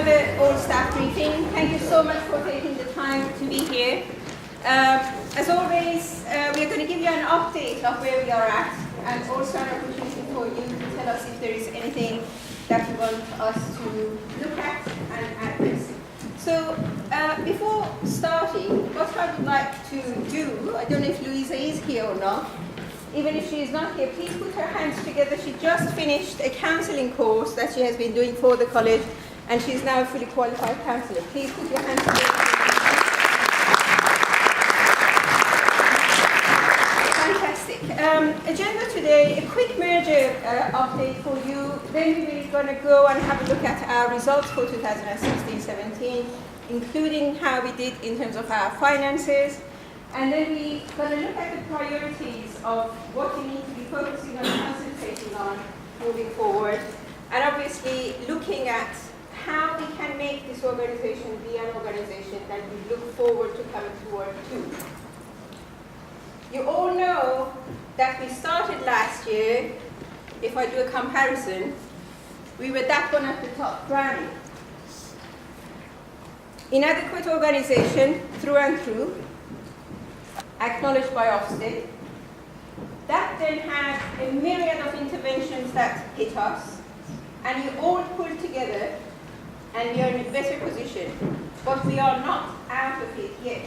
another all-staff briefing. Thank you so much for taking the time to be here. As always, we are going to give you an update of where we are at, and also an opportunity for you to tell us if there is anything that you want us to look at and address. So, before starting, what I would like to do, I don't know if Louisa is here or not. Even if she is not here, please put her hands together. She just finished a counselling course that she has been doing for the college, and she is now a fully qualified counsellor. Please put your hands together. Fantastic. Agenda today, a quick merger update for you. Then we're going to go and have a look at our results for 2016-17, including how we did in terms of our finances. And then we're going to look at the priorities of what we need to be focusing on and concentrating on moving forward. And obviously looking at how we can make this organization be an organization that we look forward to coming to work to. You all know that we started last year, if I do a comparison, we were that one at the top, drowning. Inadequate organization through and through, acknowledged by Ofsted. That then had a myriad of interventions that hit us, and you all pulled together, and we are in a better position. But we are not out of it yet.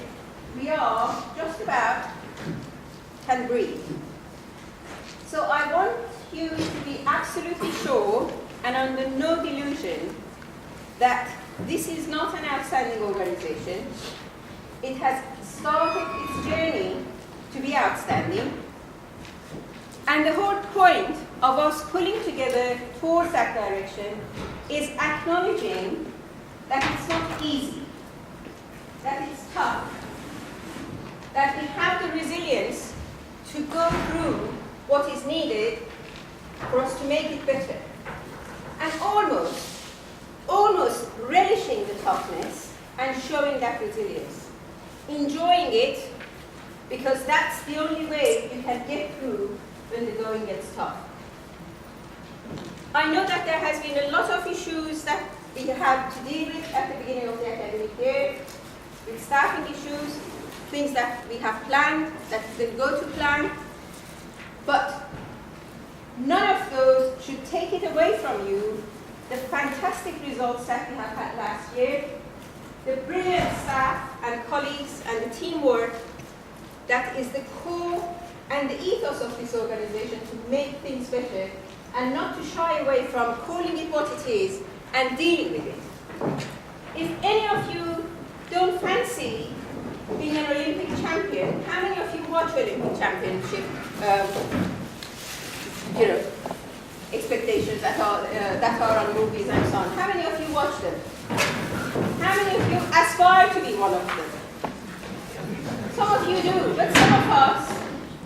We are just about can breathe. So I want you to be absolutely sure and under no delusion that this is not an outstanding organization. It has started its journey to be outstanding. And the whole point of us pulling together towards that direction is acknowledging that it's not easy, that it's tough, that we have the resilience to go through what is needed for us to make it better. And almost relishing the toughness and showing that resilience. Enjoying it, because that's the only way you can get through when the going gets tough. I know that there has been a lot of issues that we have to deal with at the beginning of the academic year, with staffing issues, things that we have planned, that didn't go to plan, but none of those should take it away from you the fantastic results that we have had last year, the brilliant staff and colleagues and the teamwork that is the core and the ethos of this organization to make things better and not to shy away from calling it what it is and dealing with it. If any of you don't fancy being an Olympic champion, how many of you watch Olympic championship expectations that are on movies and so on? How many of you watch them? How many of you aspire to be one of them? Some of you do, but some of us,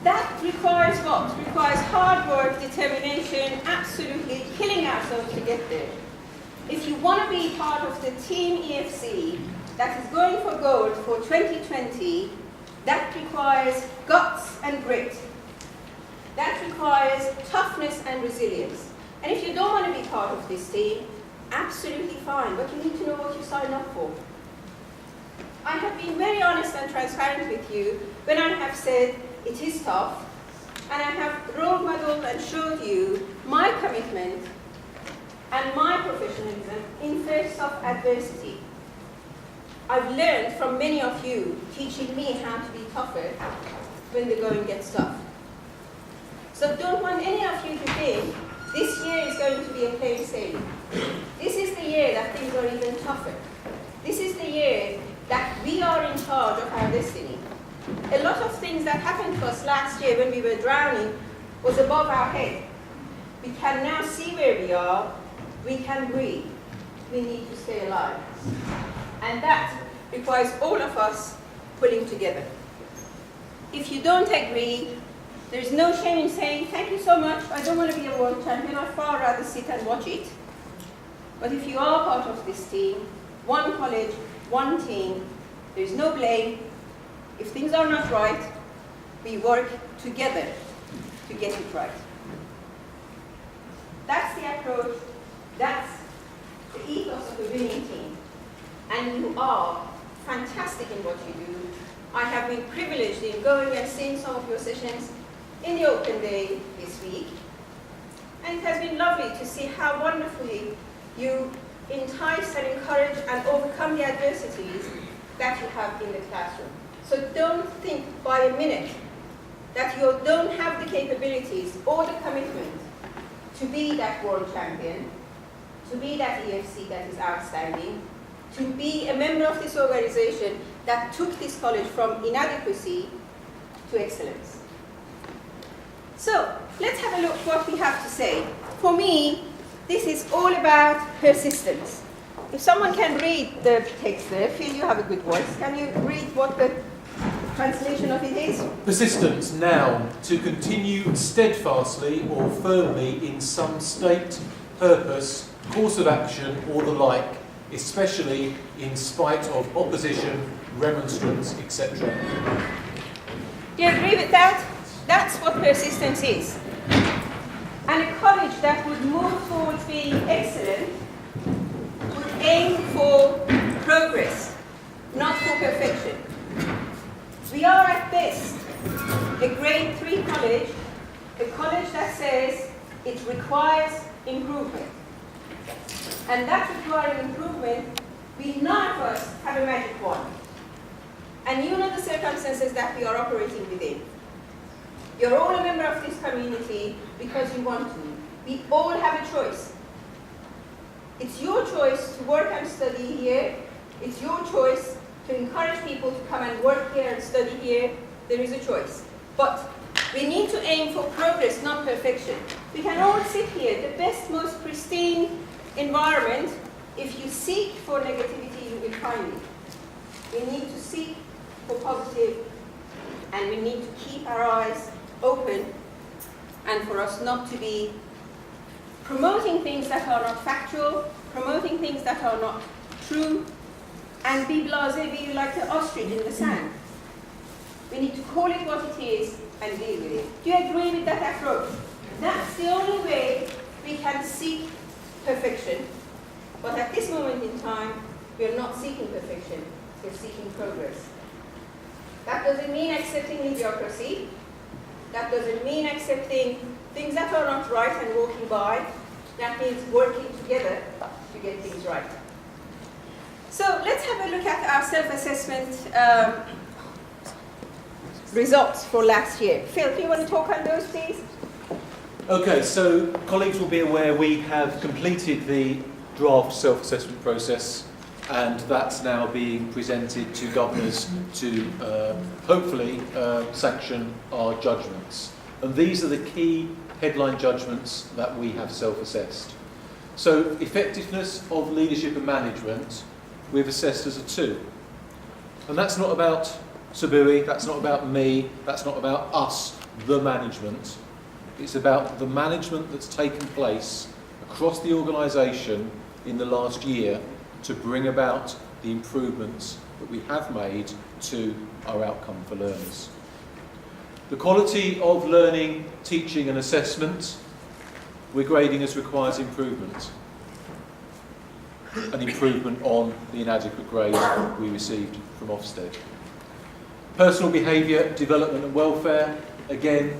that requires what? Requires hard work, determination, absolutely killing ourselves to get there. If you want to be part of the Team EFC that is going for gold for 2020, that requires guts and grit. That requires toughness and resilience. And if you don't want to be part of this team, absolutely fine, but you need to know what you sign up for. I have been very honest and transparent with you when I have said it is tough, and I have role modeled and showed you my commitment and my professionalism in face of adversity. I've learned from many of you teaching me how to be tougher when the going gets tough. So don't want any of you to think this year is going to be a plain sailing. This is the year that things are even tougher. This is the year that we are in charge of our destiny. A lot of things that happened to us last year when we were drowning was above our head. We can now see where we are. We can breathe. We need to stay alive. And that requires all of us pulling together. If you don't agree, there's no shame in saying, thank you so much, I don't want to be a world champion, I'd far rather sit and watch it. But if you are part of this team, one college, one team, there's no blame. If things are not right, we work together to get it right. That's the approach, that's the ethos of a winning team. And you are fantastic in what you do. I have been privileged in going and seeing some of your sessions in the open day this week. And it has been lovely to see how wonderfully you entice and encourage and overcome the adversities that you have in the classroom. So don't think by a minute that you don't have the capabilities or the commitment to be that world champion, to be that EFC that is outstanding, to be a member of this organization that took this college from inadequacy to excellence. So let's have a look what we have to say. For me, this is all about persistence. If someone can read the text there, Phil, you have a good voice. Can you read what the translation of it is? Persistence, noun, to continue steadfastly or firmly in some state, purpose, course of action, or the like, especially in spite of opposition, remonstrance, etc. Do you agree with that? That's what persistence is. And a college that would move towards being excellent would aim for progress, not for perfection. We are at best a grade 3 college, a college that says it requires improvement. And that requiring improvement, none of us have a magic wand. And you know the circumstances that we are operating within. You're all a member of this community because you want to. We all have a choice. It's your choice to work and study here. It's your choice to encourage people to come and work here and study here. There is a choice. But we need to aim for progress, not perfection. We can all sit here, the best, most pristine environment. If you seek for negativity, you will find it. We need to seek for positive, and we need to keep our eyes open, and for us not to be promoting things that are not factual, promoting things that are not true, and be blasé, be like the ostrich in the sand. We need to call it what it is and deal with it. Do you agree with that approach? That's the only way we can seek perfection. But at this moment in time, we are not seeking perfection, we're seeking progress. That doesn't mean accepting mediocrity. That doesn't mean accepting things that are not right and walking by. That means working together to get things right. So let's have a look at our self-assessment results for last year. Phil, do you want to talk on those, please? Okay, so colleagues will be aware we have completed the draft self-assessment process, and that's now being presented to governors to hopefully sanction our judgments. And these are the key headline judgments that we have self-assessed. So effectiveness of leadership and management we've assessed as a 2. And that's not about Sabui, that's not about me, that's not about us, the management. It's about the management that's taken place across the organisation in the last year to bring about the improvements that we have made to our outcome for learners. The quality of learning, teaching and assessment we're grading as requires improvement. An improvement on the inadequate grade we received from Ofsted. Personal behaviour, development and welfare, again,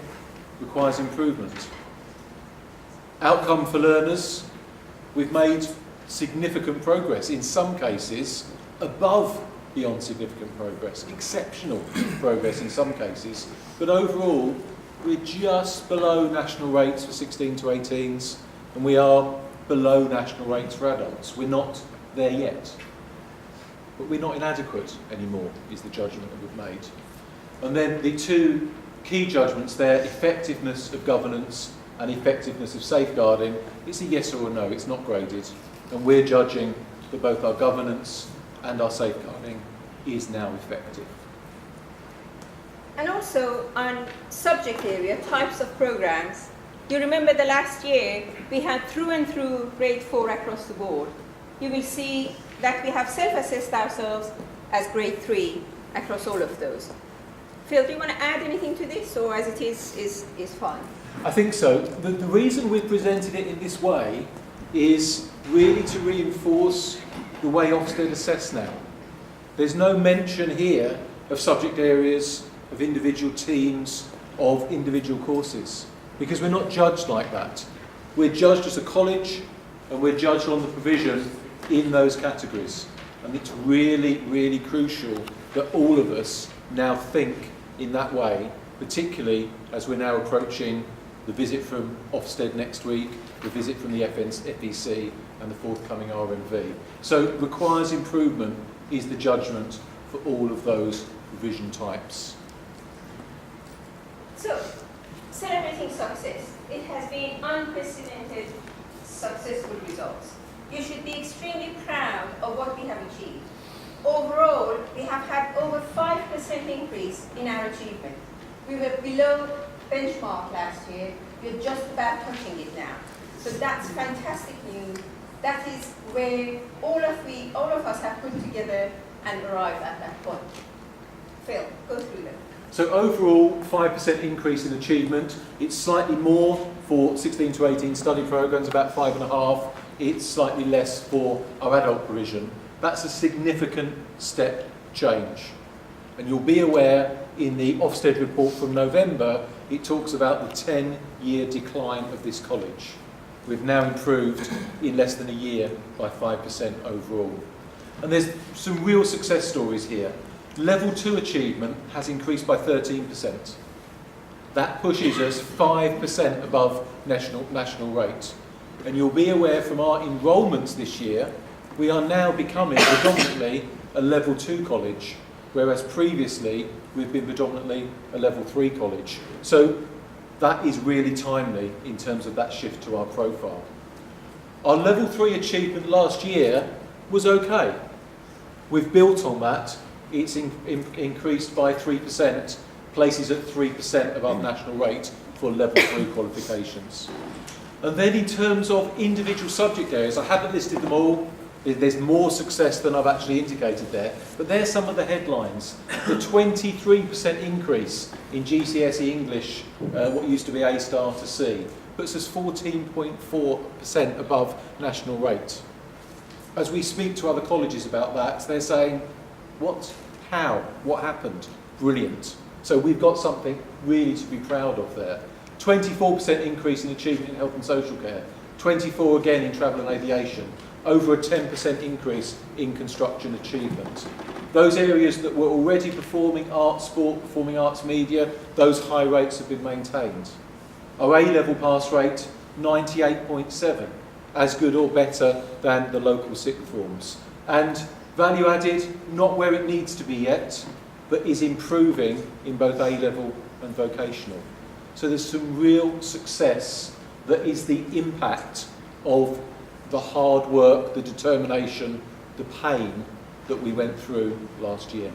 requires improvement. Outcome for learners, we've made significant progress, in some cases above beyond significant progress, exceptional progress in some cases, but overall we're just below national rates for 16 to 18s, and we are below national rates for adults. We're not there yet, but we're not inadequate anymore, is the judgment that we've made. And then the 2 key judgments there, effectiveness of governance and effectiveness of safeguarding, it's a yes or a no, it's not graded. And we're judging that both our governance and our safeguarding is now effective. And also on subject area, types of programs, you remember the last year we had through and through grade 4 across the board. You will see that we have self-assessed ourselves as grade 3 across all of those. Phil, do you want to add anything to this, or as it is fine? I think so. The reason we've presented it in this way is really to reinforce the way Ofsted assess now. There's no mention here of subject areas, of individual teams, of individual courses, because we're not judged like that. We're judged as a college, and we're judged on the provision in those categories. And it's really, really crucial that all of us now think in that way, particularly as we're now approaching the visit from Ofsted next week, the visit from the FEC, and the forthcoming RMV. So it requires improvement is the judgment for all of those provision types. So, celebrating success. It has been unprecedented successful results. You should be extremely proud of what we have achieved. Overall, we have had over 5% increase in our achievement. We were below benchmark last year. We're just about touching it now. So that's fantastic news. That is where all of us have put together and arrived at that point. Phil, go through them. So overall, 5% increase in achievement. It's slightly more for 16 to 18 study programmes, about 5.5. It's slightly less for our adult provision. That's a significant step change. And you'll be aware in the Ofsted report from November, it talks about the 10-year decline of this college. We've now improved in less than a year by 5% overall. And there's some real success stories here. Level 2 achievement has increased by 13%. That pushes us 5% above national rate. And you'll be aware from our enrolments this year, we are now becoming predominantly a level 2 college, whereas previously we've been predominantly a level 3 college. So that is really timely in terms of that shift to our profile. Our level 3 achievement last year was okay. We've built on that. It's increased by 3%, places at 3% above national rate for level 3 qualifications. And then in terms of individual subject areas, I haven't listed them all. There's more success than I've actually indicated there, but there's some of the headlines. The 23% increase in GCSE English, what used to be A star to C, puts us 14.4% above national rate. As we speak to other colleges about that, they're saying, what, how, what happened? Brilliant. So we've got something really to be proud of there. 24% increase in achievement in health and social care, 24 again in travel and aviation, over a 10% increase in construction achievement. Those areas that were already performing arts, sport, performing arts, media, those high rates have been maintained. Our A-level pass rate, 98.7, as good or better than the local sixth forms. And value added, not where it needs to be yet, but is improving in both A-level and vocational. So there's some real success that is the impact of the hard work, the determination, the pain that we went through last year.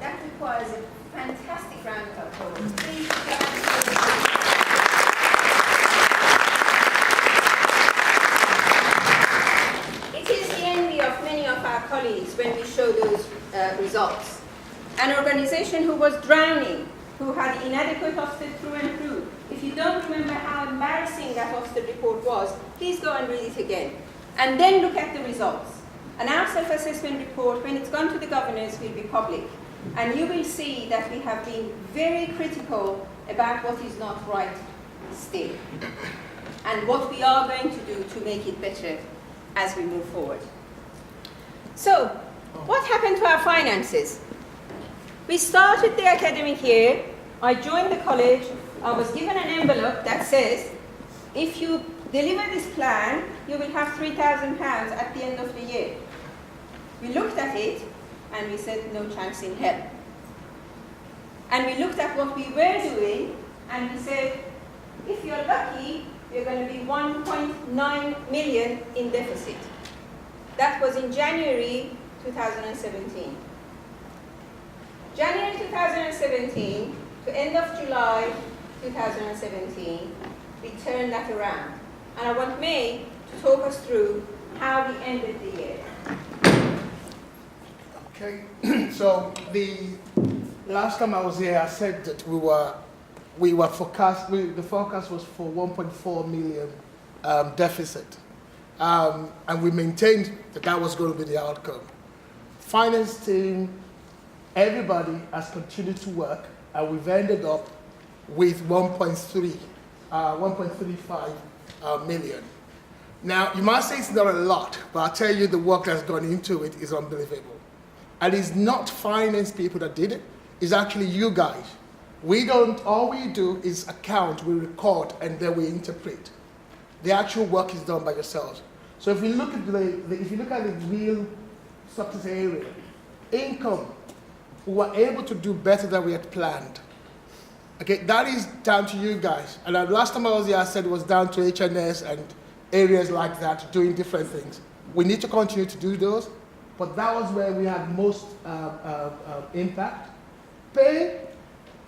That requires a fantastic round of applause. Please It is the envy of many of our colleagues when we show those results. An organisation who was drowning, who had inadequate Ofsted through and through. If you don't remember how embarrassing that Ofsted report was, please go and read it again. And then look at the results. And our self-assessment report, when it's gone to the governors, will be public. And you will see that we have been very critical about what is not right still. And what we are going to do to make it better as we move forward. So, what happened to our finances? We started the academic year, I joined the college, I was given an envelope that says, if you deliver this plan, you will have £3,000 at the end of the year. We looked at it and we said, no chance in hell. And we looked at what we were doing and we said, if you're lucky, you're going to be 1.9 million in deficit. That was in January 2017. January 2017 to end of July 2017, we turned that around. And I want May to talk us through how we ended the year. Okay, so the last time I was here, I said that we were forecast. The forecast was for 1.4 million deficit. and we maintained that that was going to be the outcome. Finance team, everybody has continued to work, and we've ended up with 1.35 million. Now, you might say it's not a lot, but I'll tell you the work that's gone into it is unbelievable. And it's not finance people that did it, it's actually you guys. All we do is account, we record, and then we interpret. The actual work is done by yourselves. So if you look at the real success area, income, we were able to do better than we had planned. Okay, that is down to you guys. And last time I was here, I said it was down to HNS and areas like that doing different things. We need to continue to do those, but that was where we had most impact. Pay,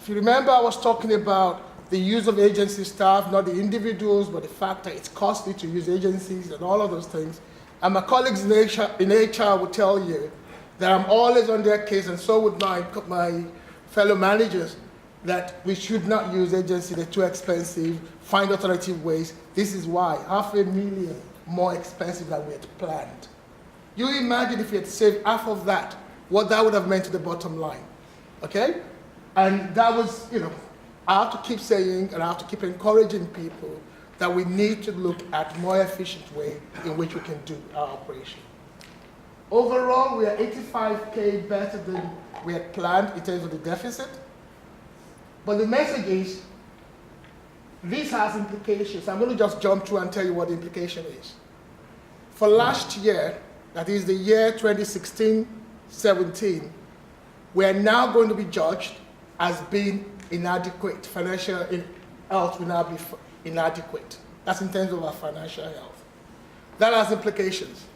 if you remember, I was talking about the use of agency staff, not the individuals, but the fact that it's costly to use agencies and all of those things. And my colleagues in HR will tell you that I'm always on their case, and so would my fellow managers, that we should not use agency, they're too expensive, find alternative ways. This is why, $500,000 more expensive than we had planned. You imagine if we had saved half of that, what that would have meant to the bottom line, okay? And that was, I have to keep saying, and I have to keep encouraging people that we need to look at more efficient way in which we can do our operation. Overall, we are 85K better than we had planned in terms of the deficit. But the message is, this has implications. I'm going to just jump through and tell you what the implication is. For last year, that is the year 2016-17, we are now going to be judged as being inadequate. Financial health will now be inadequate. That's in terms of our financial health. That has implications.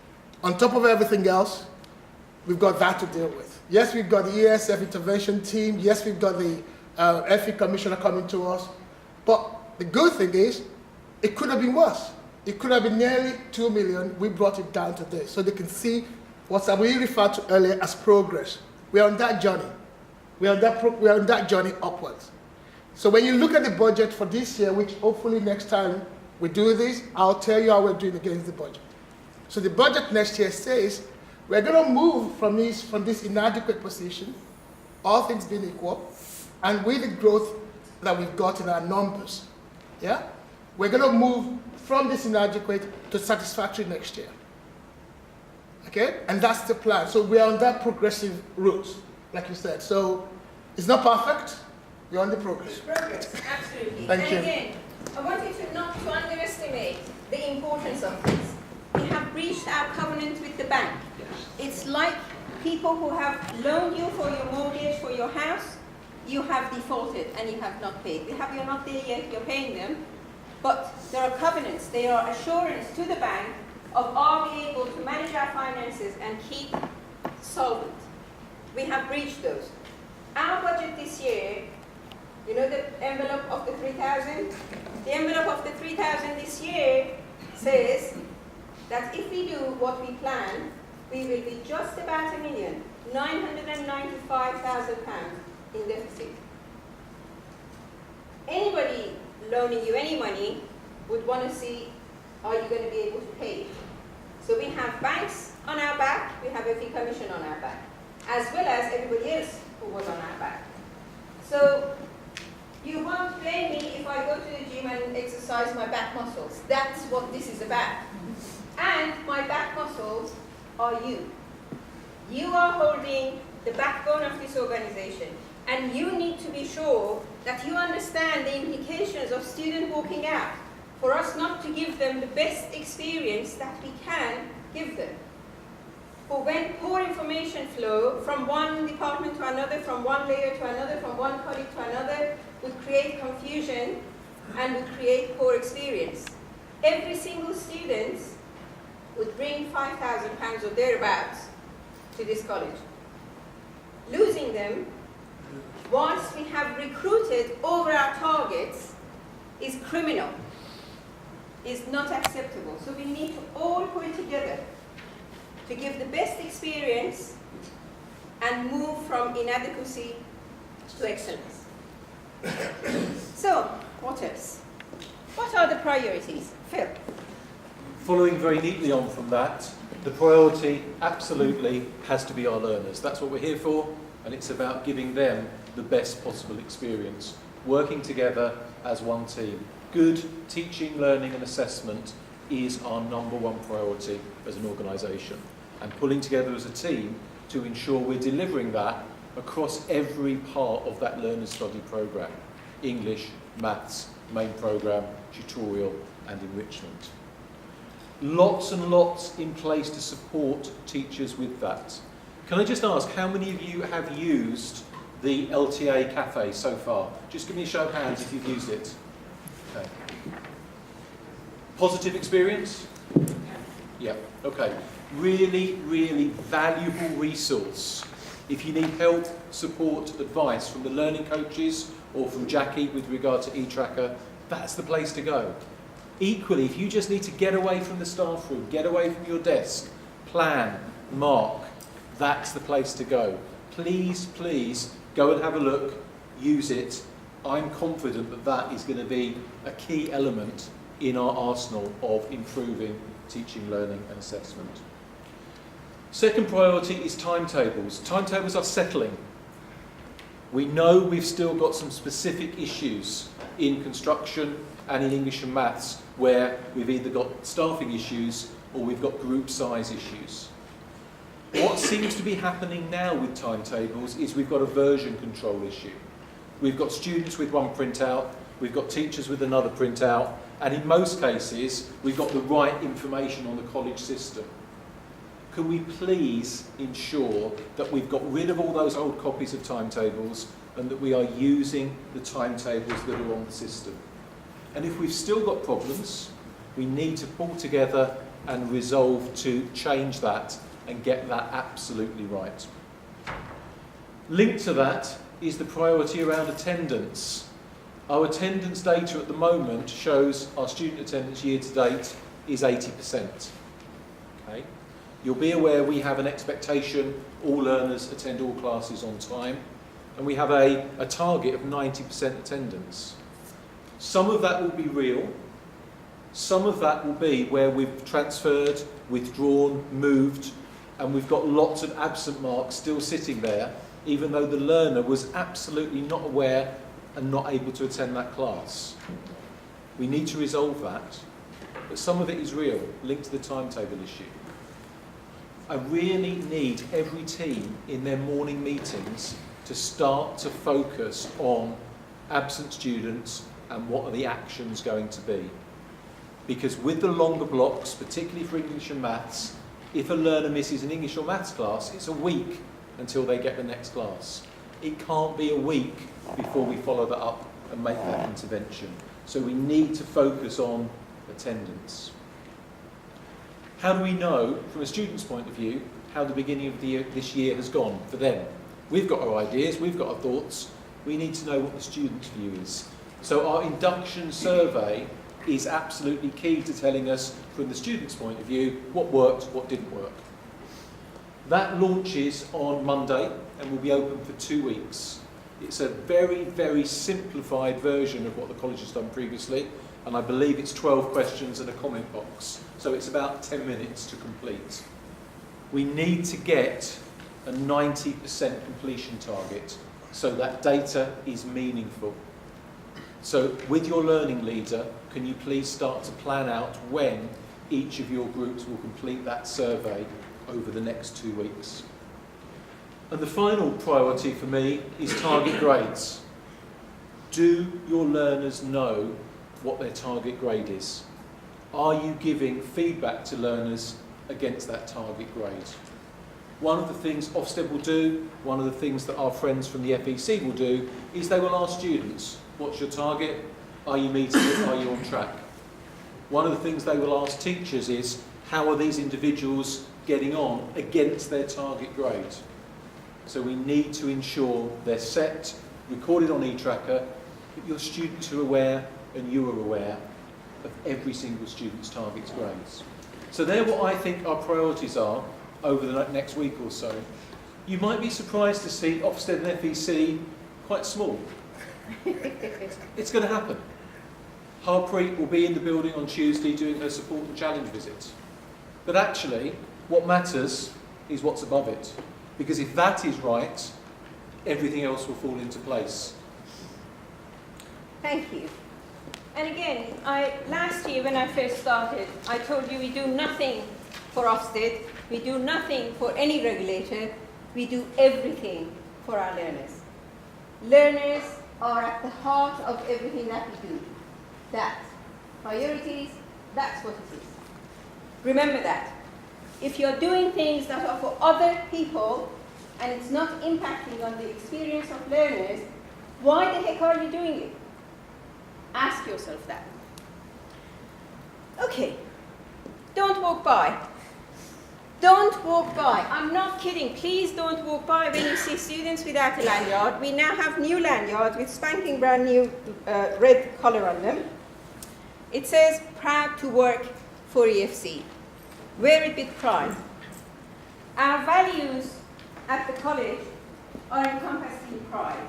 On top of everything else, we've got that to deal with. Yes, we've got the ESF intervention team. Yes, we've got the FE commissioner coming to us. But the good thing is, it could have been worse. It could have been nearly 2 million. We brought it down to this, so they can see what we referred to earlier as progress. We are on that journey. We are on that journey upwards. So when you look at the budget for this year, which hopefully next time we do this, I'll tell you how we're doing against the budget. So the budget next year says we're going to move from this inadequate position, all things being equal, and with the growth that we've got in our numbers, yeah, we're going to move from this inadequate to satisfactory next year. Okay, and that's the plan. So we're on that progressive route, like you said. So it's not perfect. We're on the progress. Progress, absolutely. Thank you. And again, I want you not to underestimate the importance of this. We have breached our covenant with the bank. It's like people who have loaned you for your mortgage for your house, you have defaulted and you have not paid. You're not there yet, you're paying them, but there are covenants, they are assurance to the bank of are we able to manage our finances and keep solvent. We have breached those. Our budget this year, you know the envelope of the 3,000? The envelope of the 3,000 this year says that if we do what we plan, we will be just about £1,995,000 in deficit. Anybody loaning you any money would want to see, are you going to be able to pay? So we have banks on our back, we have a fee commission on our back, as well as everybody else who was on our back. So you won't blame me if I go to the gym and exercise my back muscles. That's what this is about. And my back muscles are you. You are holding the backbone of this organization. And you need to be sure that you understand the implications of students walking out for us not to give them the best experience that we can give them. For when poor information flow from one department to another, from one layer to another, from one colleague to another, would create confusion and would create poor experience. Every single student would bring £5,000 or thereabouts to this college. Losing them, once we have recruited over our targets, is criminal, is not acceptable. So we need to all pull together to give the best experience and move from inadequacy to excellence. So, what else? What are the priorities? Phil? Following very neatly on from that, the priority absolutely has to be our learners. That's what we're here for, and it's about giving them the best possible experience, working together as one team. Good teaching, learning and assessment is our number one priority as an organisation, and pulling together as a team to ensure we're delivering that across every part of that learner study programme: English, maths, main programme, tutorial and enrichment. Lots and lots in place to support teachers with that. Can I just ask, how many of you have used the LTA Cafe so far? Just give me a show of hands if you've used it. Okay. Positive experience? Yeah, okay. Really, really valuable resource. If you need help, support, advice from the learning coaches or from Jackie with regard to eTracker, that's the place to go. Equally, if you just need to get away from the staff room, get away from your desk, plan, mark, that's the place to go. Please, please go and have a look, use it. I'm confident that that is going to be a key element in our arsenal of improving teaching, learning and assessment. Second priority is timetables. Timetables are settling. We know we've still got some specific issues in construction and in English and maths where we've either got staffing issues or we've got group size issues. What seems to be happening now with timetables is we've got a version control issue. We've got students with one printout, we've got teachers with another printout, and in most cases we've got the right information on the college system. Can we please ensure that we've got rid of all those old copies of timetables and that we are using the timetables that are on the system? And if we've still got problems, we need to pull together and resolve to change that and get that absolutely right. Linked to that is the priority around attendance. Our attendance data at the moment shows our student attendance year to date is 80%. Okay? You'll be aware we have an expectation all learners attend all classes on time, and we have a target of 90% attendance. Some of that will be real, some of that will be where we've transferred, withdrawn, moved, and we've got lots of absent marks still sitting there, even though the learner was absolutely not aware and not able to attend that class. We need to resolve that, but some of it is real, linked to the timetable issue. I really need every team in their morning meetings to start to focus on absent students and what are the actions going to be. Because with the longer blocks, particularly for English and maths, if a learner misses an English or maths class, it's a week until they get the next class. It can't be a week before we follow that up and make that intervention. So we need to focus on attendance. How do we know, from a student's point of view, how the beginning of this year has gone for them? We've got our ideas, we've got our thoughts, we need to know what the student's view is. So our induction survey is absolutely key to telling us, from the student's point of view, what worked, what didn't work. That launches on Monday and will be open for 2 weeks. It's a very, very simplified version of what the college has done previously, and I believe it's 12 questions and a comment box, so it's about 10 minutes to complete. We need to get a 90% completion target so that data is meaningful. So with your learning leader, can you please start to plan out when each of your groups will complete that survey over the next 2 weeks? And the final priority for me is target grades. Do your learners know what their target grade is? Are you giving feedback to learners against that target grade? One of the things Ofsted will do, one of the things that our friends from the FEC will do, is they will ask students, what's your target? Are you meeting it? Are you on track? One of the things they will ask teachers is, how are these individuals getting on against their target grade? So we need to ensure they're set, recorded on eTracker, that your students are aware and you are aware of every single student's target grades. So they're what I think our priorities are over the next week or so. You might be surprised to see Ofsted and FEC quite small. It's going to happen. Harpreet will be in the building on Tuesday doing her support and challenge visit. But actually, what matters is what's above it. Because if that is right, everything else will fall into place. Thank you. And again, last year when I first started, I told you we do nothing for Ofsted, we do nothing for any regulator, we do everything for our learners. Learners are at the heart of everything that we do. That. Priorities, that's what it is. Remember that. If you're doing things that are for other people and it's not impacting on the experience of learners, why the heck are you doing it? Ask yourself that. Okay, don't walk by. Don't walk by. I'm not kidding. Please don't walk by when you see students without a lanyard. We now have new lanyards with spanking brand new red colour on them. It says, proud to work for EFC. Wear it with pride. Our values at the college are encompassed in pride.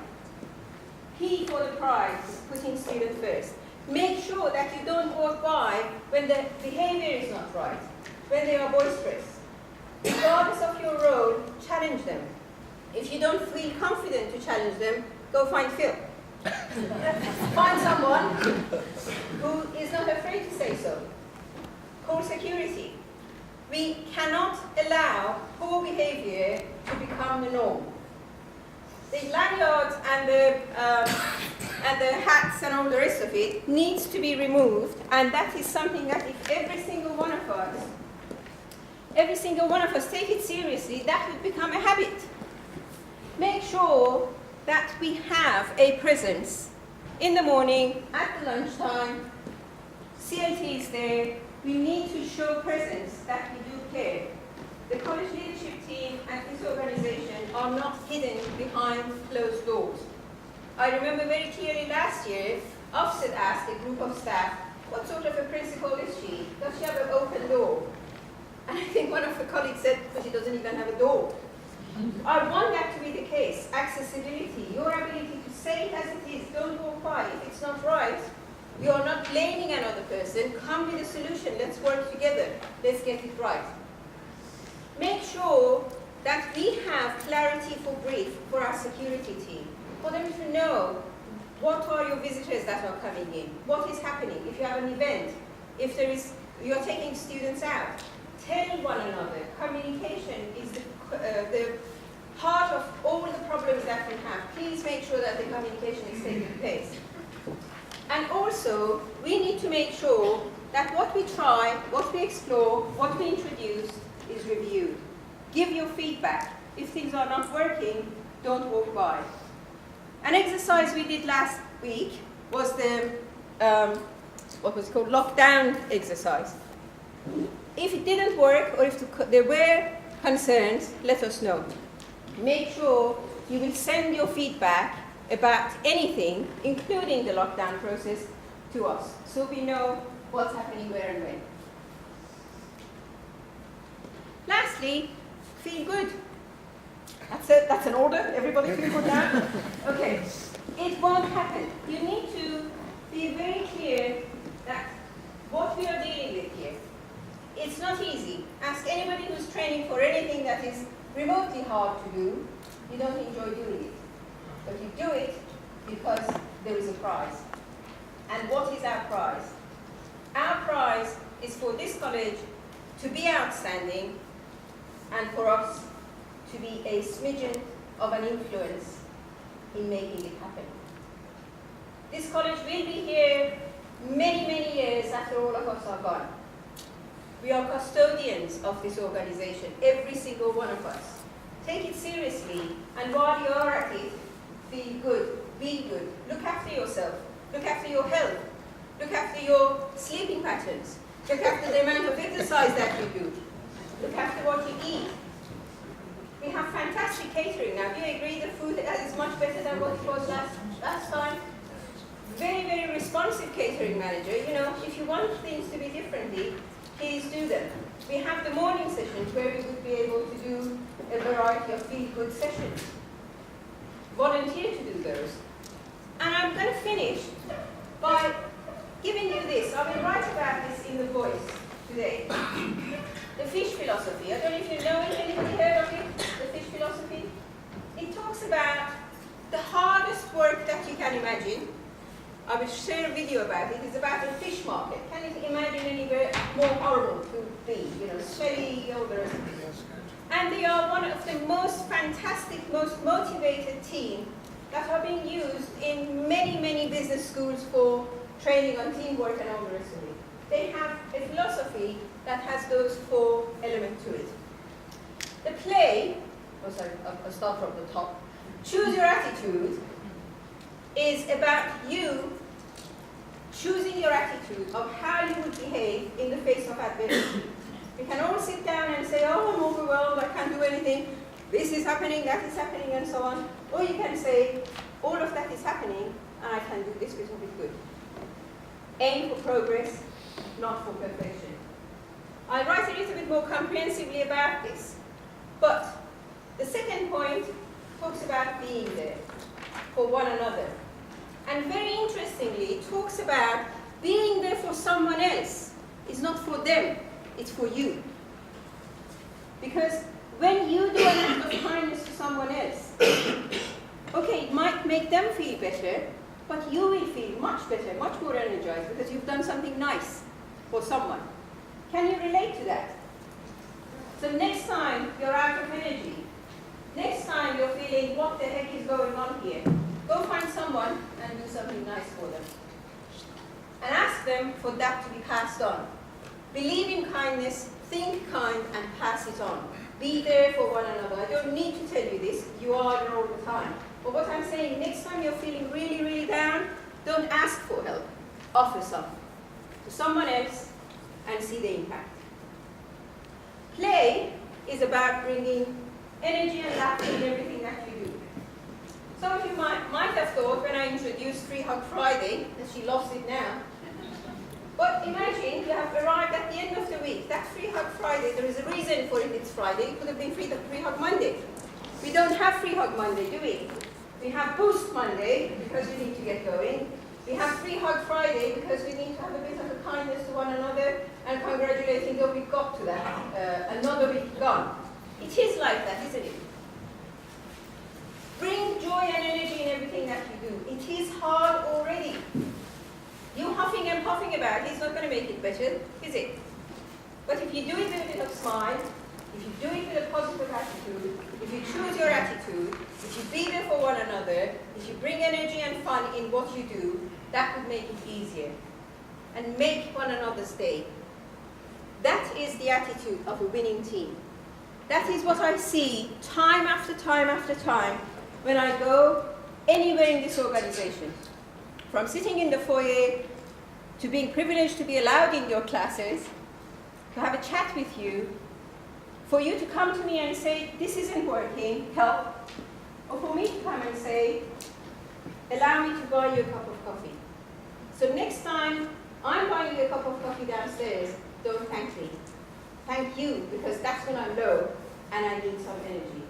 Key for the pride is putting students first. Make sure that you don't walk by when the behavior is not right, when they are boisterous. Regardless of your role, challenge them. If you don't feel confident to challenge them, go find Phil. Find someone who is not afraid to say so. Core security. We cannot allow poor behavior to become the norm. The lanyards and the hats and all the rest of it needs to be removed, and that is something that if every single one of us take it seriously, that would become a habit. Make sure that we have a presence in the morning, at the lunchtime, CLT is there. We need to show presence that we do care. The college leadership team and this organization are not hidden behind closed doors. I remember very clearly last year, Ofsted asked a group of staff, what sort of a principal is she? Does she have an open door? And I think one of the colleagues said, but she doesn't even have a door. I want that to be the case. Accessibility, your ability to say it as it is, don't walk by. If it's not right, you're not blaming another person. Come with a solution. Let's work together. Let's get it right. Make sure that we have clarity for brief for our security team, for them to know what are your visitors that are coming in, what is happening, if you have an event, if you're taking students out. Tell one another. Communication is the heart of all the problems that we have. Please make sure that the communication is taking place. And also, we need to make sure that what we try, what we explore, what we introduce is reviewed. Give your feedback. If things are not working, don't walk by. An exercise we did last week was the, what was it called, lockdown exercise. If it didn't work, or if there were concerns, let us know. Make sure you will send your feedback about anything, including the lockdown process, to us, so we know what's happening where and when. Lastly, feel good. That's it, that's an order. Everybody feel good now? Okay. It won't happen. You need to be very clear that what we are dealing with here, it's not easy. Ask anybody who's training for anything that is remotely hard to do. You don't enjoy doing it. But you do it because there is a prize. And what is our prize? Our prize is for this college to be outstanding and for us to be a smidgen of an influence in making it happen. This college will be here many, many years after all of us are gone. We are custodians of this organization, every single one of us. Take it seriously, and while you are at it, feel good, be good, look after yourself, look after your health, look after your sleeping patterns, look after the amount of exercise that you do, look after what you eat. We have fantastic catering now. Do you agree the food is much better than what it was last time? Very, very responsive catering manager. You know, if you want things to be differently, please do them. We have the morning sessions where we would be able to do a variety of feel-good sessions. Volunteer to do those. And I'm going to finish by giving you today. The fish philosophy. I don't know if you know it. Anybody heard of it? The fish philosophy? It talks about the hardest work that you can imagine. I will share a video about it. It's about a fish market. Can you imagine anywhere more horrible to be? You know, sweaty, all the rest of it. And they are one of the most fantastic, most motivated team that are being used in many, many business schools for training on teamwork and all the rest of it. They have a philosophy that has those 4 elements to it. The play, I'll start from the top. Choose your attitude is about you choosing your attitude of how you would behave in the face of adversity. We can all sit down and say, oh, I'm overwhelmed, I can't do anything, this is happening, that is happening, and so on. Or you can say, all of that is happening, and I can do this little bit good. Aim for progress, not for perfection. I'll write a little bit more comprehensively about this. But the second point talks about being there for one another. And very interestingly, it talks about being there for someone else. It's not for them, it's for you. Because when you do an act of kindness to someone else, okay, it might make them feel better, but you will feel much better, much more energized, because you've done something nice for someone. Can you relate to that? So next time you're out of energy, next time you're feeling, what the heck is going on here? Go find someone and do something nice for them. And ask them for that to be passed on. Believe in kindness, think kind, and pass it on. Be there for one another. I don't need to tell you this, you are there all the time. But what I'm saying, next time you're feeling really, really down, don't ask for help. Offer some to someone else and see the impact. Play is about bringing energy and laughter in everything that you do. Some of you might have thought when I introduced Free Hug Friday that she lost it now. But imagine you have arrived at the end of the week. That Free Hug Friday, there is a reason for it, it's Friday. It could have been Free Hug Monday. We don't have Free Hug Monday, do we? We have Boost Monday because we need to get going. We have Free Hug Friday because we need to have a bit of a kindness to one another and congratulating that we got to that. Another week gone. It is like that, isn't it? Bring joy and energy in everything that you do. It is hard already. You huffing and puffing about it is not going to make it better, is it? But if you do it with a bit of smile, if you do it with a positive attitude, if you choose your attitude, if you be there for one another, if you bring energy and fun in what you do, that would make it easier and make one another's day. That is the attitude of a winning team. That is what I see time after time after time when I go anywhere in this organization. From sitting in the foyer, to being privileged to be allowed in your classes, to have a chat with you, for you to come to me and say, this isn't working, help, or for me to come and say, allow me to buy you a cup of coffee. So next time I'm buying you a cup of coffee downstairs, don't thank me. Thank you, because that's when I'm low and I need some energy.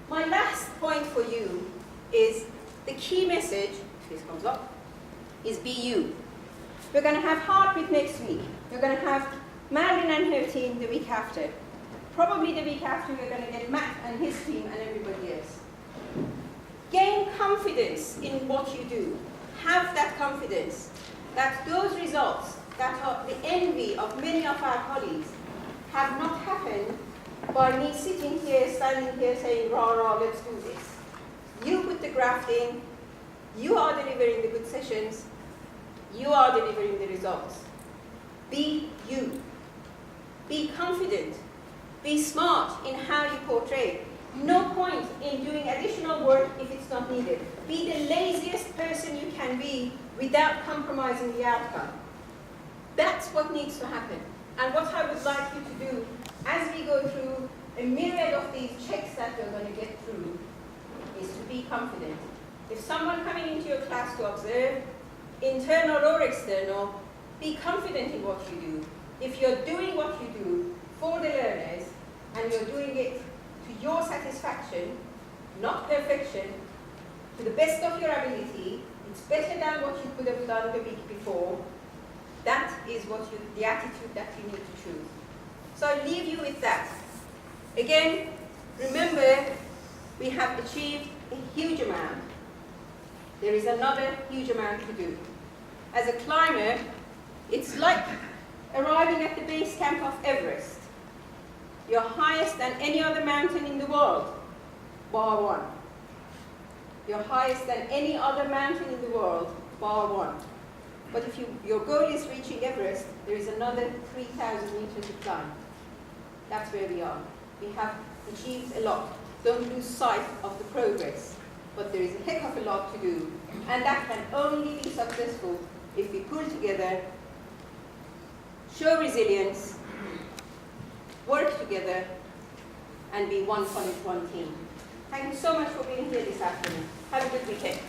My last point for you is the key message, if this comes up, is be you. We're going to have Heartbeat next week. We're going to have Marilyn and her team the week after. Probably the week after we're going to get Matt and his team and everybody else. Gain confidence in what you do. Have that confidence that those results that are the envy of many of our colleagues have not happened by me sitting here, standing here saying, rah, rah, let's do this. You put the graft in, you are delivering the good sessions, you are delivering the results. Be you. Be confident. Be smart in how you portray. No point in doing additional work if it's not needed. Be the laziest person you can be without compromising the outcome. That's what needs to happen. And what I would like you to do as we go through a myriad of these checks that we're going to get through is to be confident. If someone coming into your class to observe, internal or external, be confident in what you do. If you're doing what you do for the learners and you're doing it to your satisfaction, not perfection, to the best of your ability, it's better than what you could have done the week before, that is is the attitude that you need to choose. So I leave you with that. Again, remember, we have achieved a huge amount. There is another huge amount to do. As a climber, it's like arriving at the base camp of Everest. You're highest than any other mountain in the world, bar one. You're highest than any other mountain in the world, bar one. But if your goal is reaching Everest, there is another 3,000 meters to climb. That's where we are. We have achieved a lot. Don't lose sight of the progress. But there is a heck of a lot to do. And that can only be successful if we pull together, show resilience, work together, and be one solid, one team. Thank you so much for being here this afternoon. Have a good weekend.